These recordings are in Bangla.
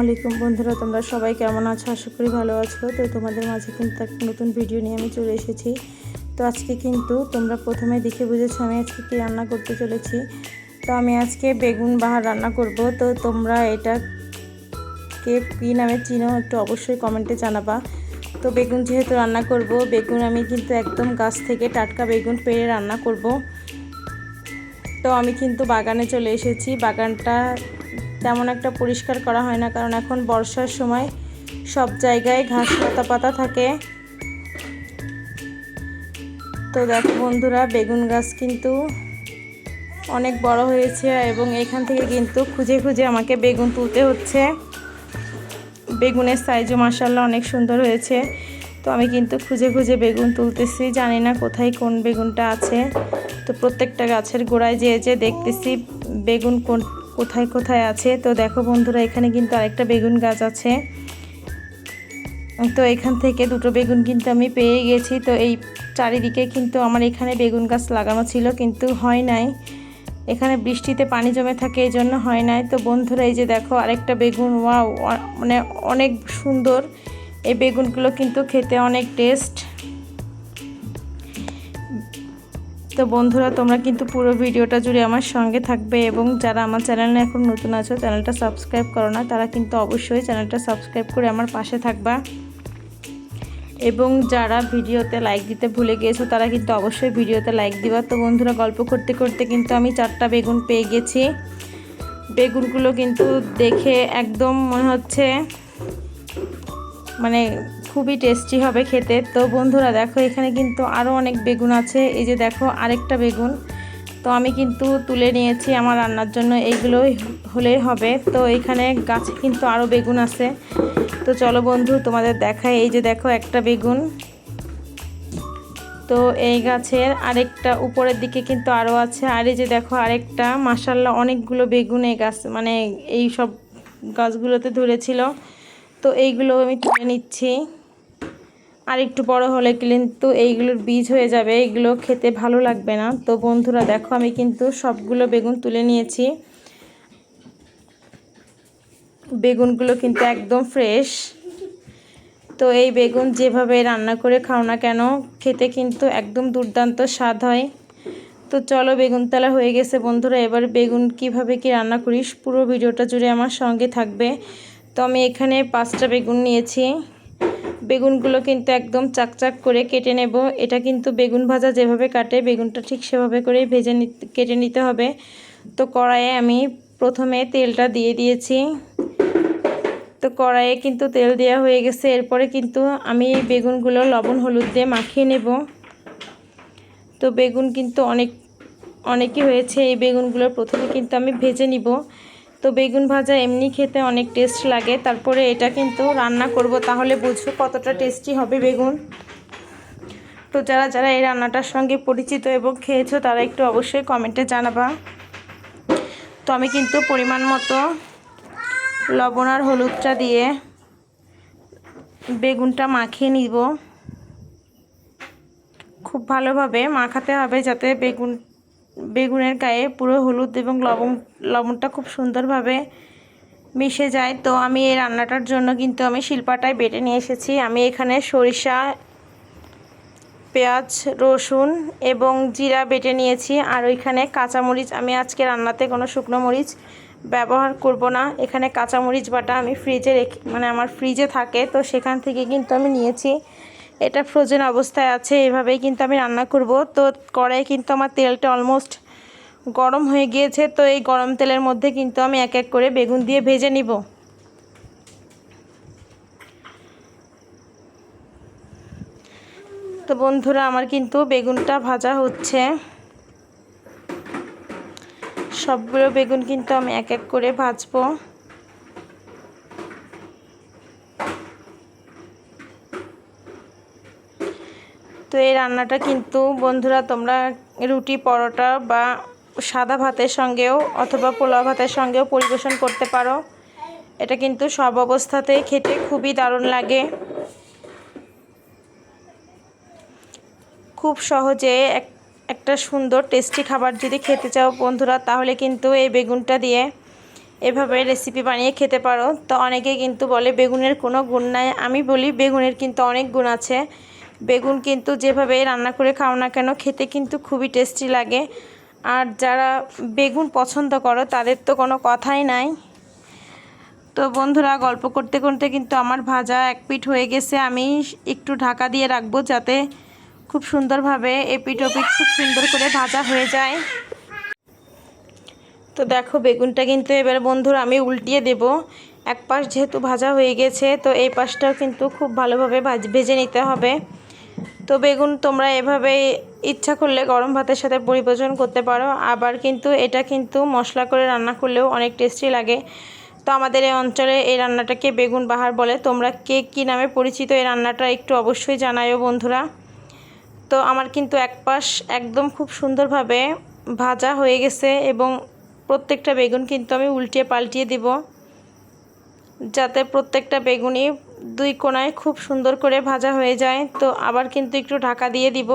আলাইকুম বন্ধুরা, তোমরা সবাই কেমন আছো? আশা করি ভালো আছো। তো তোমাদের মাঝে কিন্তু একটা নতুন ভিডিও নিয়ে আমি চলে এসেছি। তো আজকে কিন্তু তোমরা প্রথমে দেখে বুঝেছো আমি আজকে কী রান্না করতে চলেছি। তো আমি আজকে বেগুন বাহার রান্না করব। তো তোমরা এটা কে কী নামে চিনো একটু অবশ্যই কমেন্টে জানাবা। তো বেগুন যেহেতু রান্না করব, বেগুন আমি কিন্তু একদম গাছ থেকে টাটকা বেগুন পেড়ে রান্না করব। তো আমি কিন্তু বাগানে চলে এসেছি। বাগানটা তেমন একটা পরিষ্কার করা হয় না, কারণ এখন বর্ষার সময় সব জায়গায় ঘাস পাতা পাতা থাকে। তো দেখো বন্ধুরা, বেগুন গাছ কিন্তু অনেক বড় হয়েছে এবং এখান থেকে কিন্তু খুঁজে খুঁজে আমাকে বেগুন তুলতে হচ্ছে। বেগুনের সাইজও মাশাআল্লাহ অনেক সুন্দর হয়েছে। তো আমি কিন্তু খুঁজে খুঁজে বেগুন তুলতেছি, জানি না কোথায় কোন বেগুনটা আছে। তো প্রত্যেকটা গাছের গোড়ায় যেয়ে যে দেখতেছি বেগুন কোথায় কোথায় আছে। তো দেখো বন্ধুরা, এখানে কিন্তু আরেকটা বেগুন গাছ আছে। তো এখান থেকে দুটো বেগুন কিন্তু আমি পেয়ে গেছি। তো এই চারিদিকে কিন্তু আমার এখানে বেগুন গাছ লাগানো ছিল, কিন্তু হয় নাই। এখানে বৃষ্টিতে পানি জমে থাকে, এই জন্য হয় নাই। তো বন্ধুরা, এই যে দেখো আরেকটা বেগুন, ওয়াও, মানে অনেক সুন্দর। এই বেগুনগুলো কিন্তু খেতে অনেক টেস্ট। তো বন্ধুরা, তোমরা কিন্তু পুরো ভিডিওটা জুড়ে আমার সঙ্গে থাকবে, এবং যারা আমার চ্যানেলে এখন নতুন আছো, চ্যানেলটা সাবস্ক্রাইব করো না, তারা কিন্তু অবশ্যই চ্যানেলটা সাবস্ক্রাইব করে আমার পাশে থাকবা। এবং যারা ভিডিওতে লাইক দিতে ভুলে গিয়েছো, তারা কিন্তু অবশ্যই ভিডিওতে লাইক দিবা। তো বন্ধুরা, গল্প করতে করতে কিন্তু আমি 4টা বেগুন পেয়ে গেছি। বেগুনগুলো কিন্তু দেখে একদম মনে হচ্ছে মানে খুবই টেস্টি হবে খেতে। তো বন্ধুরা দেখো, এখানে কিন্তু আরও অনেক বেগুন আছে। এই যে দেখো আরেকটা বেগুন, তো আমি কিন্তু তুলে নিয়েছি আমার রান্নার জন্য, এইগুলোই হলেই হবে। তো এখানে গাছে কিন্তু আরও বেগুন আছে। তো চলো বন্ধু, তোমাদের দেখাই। এই যে দেখো একটা বেগুন। তো এই গাছের আরেকটা উপরের দিকে কিন্তু আরও আছে। আর এই যে দেখো আরেকটা, মাশাআল্লাহ অনেকগুলো বেগুন এই গাছ, মানে এই সব গাছগুলোতে ধরেছিল। তো এইগুলো আমি তুলে নিচ্ছি। আর একটু বড় হলে কিন্তু এইগুলোর বীজ হয়ে যাবে, এগুলো খেতে ভালো লাগবে না। তো বন্ধুরা দেখো, আমি কিন্তু সবগুলো বেগুন তুলে নিয়েছি। বেগুনগুলো কিন্তু একদম ফ্রেশ। তো এই বেগুন যেভাবে রান্না করে খাও না কেন, খেতে কিন্তু একদম দুর্দান্ত স্বাদ হয়। তো চলো, বেগুন তালা হয়ে গেছে বন্ধুরা। এবার বেগুন কিভাবে কি রান্না করিস, পুরো ভিডিওটা জুড়ে আমার সঙ্গে থাকবে। তো আমি এখানে 5টা বেগুন নিয়েছি। বেগুনগুলো কিন্তু একদম চাকচাক করে কেটে নেব। এটা কিন্তু বেগুন ভাজা যেভাবে কাটে, বেগুনটা ঠিক সেভাবে করে কেটে নিতে হবে। তো কড়াইয়ে আমি প্রথমে তেলটা দিয়ে দিয়েছি। তো কড়াইয়ে কিন্তু তেল দেওয়া হয়ে গেছে। এরপরে কিন্তু আমি বেগুনগুলো লবণ হলুদ দিয়ে মাখিয়ে নেব। তো বেগুন কিন্তু অনেকই হয়েছে। এই বেগুনগুলো প্রথমে কিন্তু আমি ভেজে নিব। তো বেগুন ভাজা এমনি খেতে অনেক টেস্ট লাগে, তারপরে এটা কিন্তু রান্না করব, তাহলে বুঝবো কতটা টেস্টি হবে বেগুন। তো যারা যারা এই রান্নাটার সঙ্গে পরিচিত এবং খেয়েছো, তারা একটু অবশ্যই কমেন্টে জানাবা। তো আমি কিন্তু পরিমাণ মতো লবণ আর হলুদটা দিয়ে বেগুনটা মাখিয়ে নিব। খুব ভালোভাবে মাখাতে হবে, যাতে বেগুনের গায়ে পুরো হলুদ এবং লবণটা খুব সুন্দরভাবে মিশে যায়। তো আমি এই রান্নাটার জন্য কিন্তু আমি শিলপাটায় বেটে নিয়ে এসেছি। আমি এখানে সরিষা, পেঁয়াজ, রসুন এবং জিরা বেটে নিয়েছি। আর ওইখানে কাঁচামরিচ, আমি আজকে রান্নাতে কোনো শুকনো মরিচ ব্যবহার করব না। এখানে কাঁচামরিচ বাটা আমি ফ্রিজে আমার ফ্রিজে থাকে, তো সেখান থেকে কিন্তু আমি নিয়েছি। এটা ফ্রোজেন অবস্থায় আছে, এভাবেই কিন্তু আমি রান্না করব। তো কড়াইয়ে কিন্তু আমার তেলটা অলমোস্ট গরম হয়ে গিয়েছে। তো এই গরম তেলের মধ্যে কিন্তু আমি এক এক করে বেগুন দিয়ে ভেজে নিব। তো বন্ধুরা, আমার কিন্তু বেগুনটা ভাজা হচ্ছে। সবগুলো বেগুন কিন্তু আমি এক এক করে ভাজবো। তো এই রান্নাটা কিন্তু বন্ধুরা তোমরা রুটি, পরোটা বা সাদা ভাতের সঙ্গেও অথবা পোলাও ভাতের সঙ্গেও পরিবেশন করতে পারো। এটা কিন্তু সব অবস্থাতেই খেতে খুবই দারুণ লাগে। খুব সহজে একটা সুন্দর টেস্টি খাবার যদি খেতে চাও বন্ধুরা, তাহলে কিন্তু এই বেগুনটা দিয়ে এভাবে রেসিপি বানিয়ে খেতে পারো। তো অনেকে কিন্তু বলে বেগুনের কোনো গুণ নাই, আমি বলি বেগুনের কিন্তু অনেক গুণ আছে। বেগুন কিন্তু যেভাবে রান্না করে খাও না কেন খেতে কিন্তু খুবই টেস্টি লাগে। আর যারা বেগুন পছন্দ করো তাদের তো কোনো কথাই নাই। তো বন্ধুরা, গল্প করতে করতে কিন্তু আমার ভাজা এক পিঠ হয়ে গেছে। আমি একটু ঢাকা দিয়ে রাখবো যাতে খুব সুন্দরভাবে এপিঠ ওপিঠ খুব সুন্দর করে ভাজা হয়ে যায়। তো দেখো বেগুনটা কিন্তু এবার বন্ধুরা আমি উল্টিয়ে দেব। এক পাশ যেহেতু ভাজা হয়ে গেছে, তো এই পাশটাও কিন্তু খুব ভালোভাবে ভেজে নিতে হবে। তো বেগুন তোমরা এভাবে ইচ্ছা করলে গরম ভাতের সাথে পরিবেশন করতে পারো, আবার কিন্তু এটা কিন্তু মশলা করে রান্না করলেও অনেক টেস্টি লাগে। তো আমাদের এই অঞ্চলে এই রান্নাটাকে বেগুন বাহার বলে। তোমরা কে কী নামে পরিচিত এই রান্নাটা একটু অবশ্যই জানাইও বন্ধুরা। তো আমার কিন্তু এক পাশ একদম খুব সুন্দরভাবে ভাজা হয়ে গেছে এবং প্রত্যেকটা বেগুন কিন্তু আমি উল্টিয়ে পাল্টিয়ে দিব যাতে প্রত্যেকটা বেগুনই দুই কোণায় খুব সুন্দর করে ভাজা হয়ে যায়। তো আবার কিন্তু একটু ঢাকা দিয়ে দিব।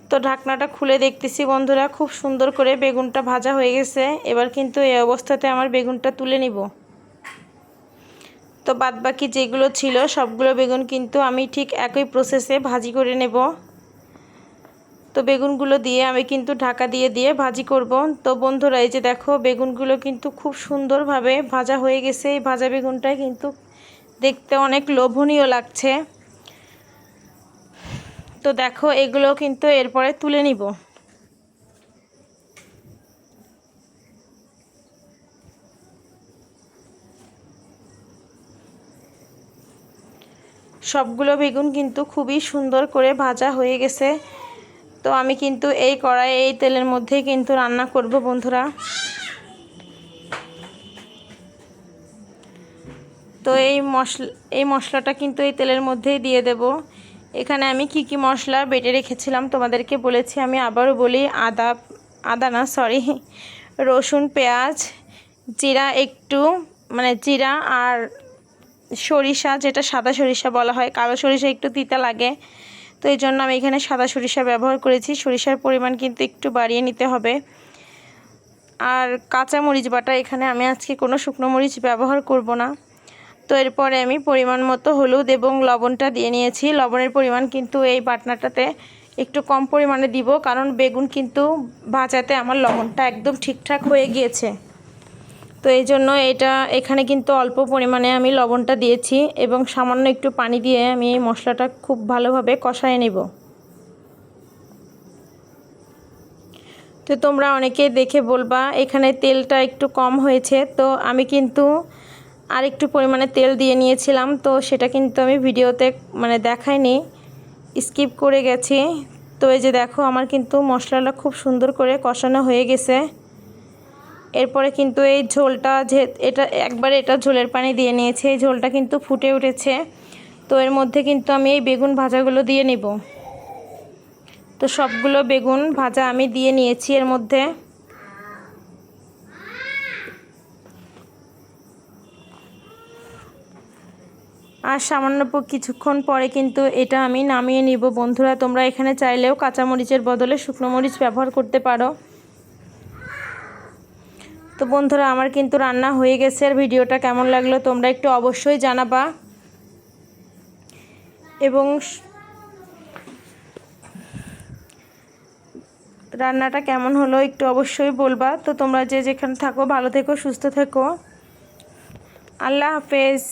তো ঢাকনাটা খুলে দেখতেছি বন্ধুরা খুব সুন্দর করে বেগুনটা ভাজা হয়ে গেছে। এবার কিন্তু এই অবস্থাতে আমার বেগুনটা তুলে নিব। তো বাদবাকি যেগুলো ছিল সবগুলো বেগুন কিন্তু আমি ঠিক একই প্রসেসে ভাজি করে নেব। তো বেগুনগুলো দিয়ে আমি কিন্তু ঢাকা দিয়ে ভাজি করব। তো বন্ধুরা, এই যে দেখো বেগুনগুলো কিন্তু খুব সুন্দরভাবে ভাজা হয়ে গেছে। এই ভাজা বেগুনটাই কিন্তু দেখতে অনেক লোভনীয় লাগছে। তো দেখো এগুলো কিন্তু এরপরে তুলে নিব। সবগুলো বেগুন কিন্তু খুবই সুন্দর করে ভাজা হয়ে গেছে। তো আমি কিন্তু এই কড়াইয়ে এই তেলের মধ্যেই কিন্তু রান্না করব বন্ধুরা। তো এই মশলাটা কিন্তু এই তেলের মধ্যেই দিয়ে দেব। এখানে আমি কি মশলা বেটে রেখেছিলাম তোমাদেরকে বলেছি, আমি আবারও বলি। রসুন, পেঁয়াজ, জিরা একটু, মানে জিরা আর সরিষা, যেটা সাদা সরিষা বলা হয়, কালো সরিষা একটু তিতা লাগে। তো এই জন্য আমি এখানে সাদা সরিষা ব্যবহার করেছি। সরিষার পরিমাণ কিন্তু একটু বাড়িয়ে নিতে হবে। আর কাঁচা মরিচ বাটা, এখানে আমি আজকে কোনো শুকনো মরিচ ব্যবহার করব না। তো এরপরে আমি পরিমাণ মতো হলুদ এবং লবণটা দিয়ে নিয়েছি। লবণের পরিমাণ কিন্তু এই বাটনাটাতে একটু কম পরিমাণে দিব, কারণ বেগুন কিন্তু ভাজাতে আমার লবণটা একদম ঠিকঠাক হয়ে গিয়েছে। তো এই জন্য এখানে কিন্তু অল্প পরিমাণে আমি লবণটা দিয়েছি এবং সামান্য একটু পানি দিয়ে আমি এই মশলাটা খুব ভালোভাবে কষায় নেব। তো তোমরা অনেকে দেখে বলবা এখানে তেলটা একটু কম হয়েছে। তো আমি কিন্তু আর একটু পরিমাণে তেল দিয়ে নিয়েছিলাম, তো সেটা কিন্তু আমি ভিডিওতে দেখাইনি, স্কিপ করে গেছি। তো এই যে দেখো আমার কিন্তু মশলাটা খুব সুন্দর করে কষানো হয়ে গেছে। এরপরে কিন্তু এই ঝোলটা এটা ঝোলের পানি দিয়ে নিয়েছে, এই ঝোলটা কিন্তু ফুটে উঠেছে। তো এর মধ্যে কিন্তু আমি এই বেগুন ভাজাগুলো দিয়ে নিব। তো সবগুলো বেগুন ভাজা আমি দিয়ে নিয়েছি এর মধ্যে। আর সামান্য কিছুক্ষণ পরে কিন্তু এটা আমি নামিয়ে নিব বন্ধুরা। তোমরা এখানে চাইলেও কাঁচামরিচের বদলে শুকনো মরিচ ব্যবহার করতে পারো। তো বন্ধুরা, আমার কিন্তু রান্না হয়ে গেছে। আর ভিডিওটা কেমন লাগলো তোমরা একটু অবশ্যই জানাবা, এবং রান্নাটা কেমন হলো একটু অবশ্যই বলবা। তো তোমরা যে যেখানে থাকো ভালো থেকো, সুস্থ থেকো। আল্লাহ হাফেজ।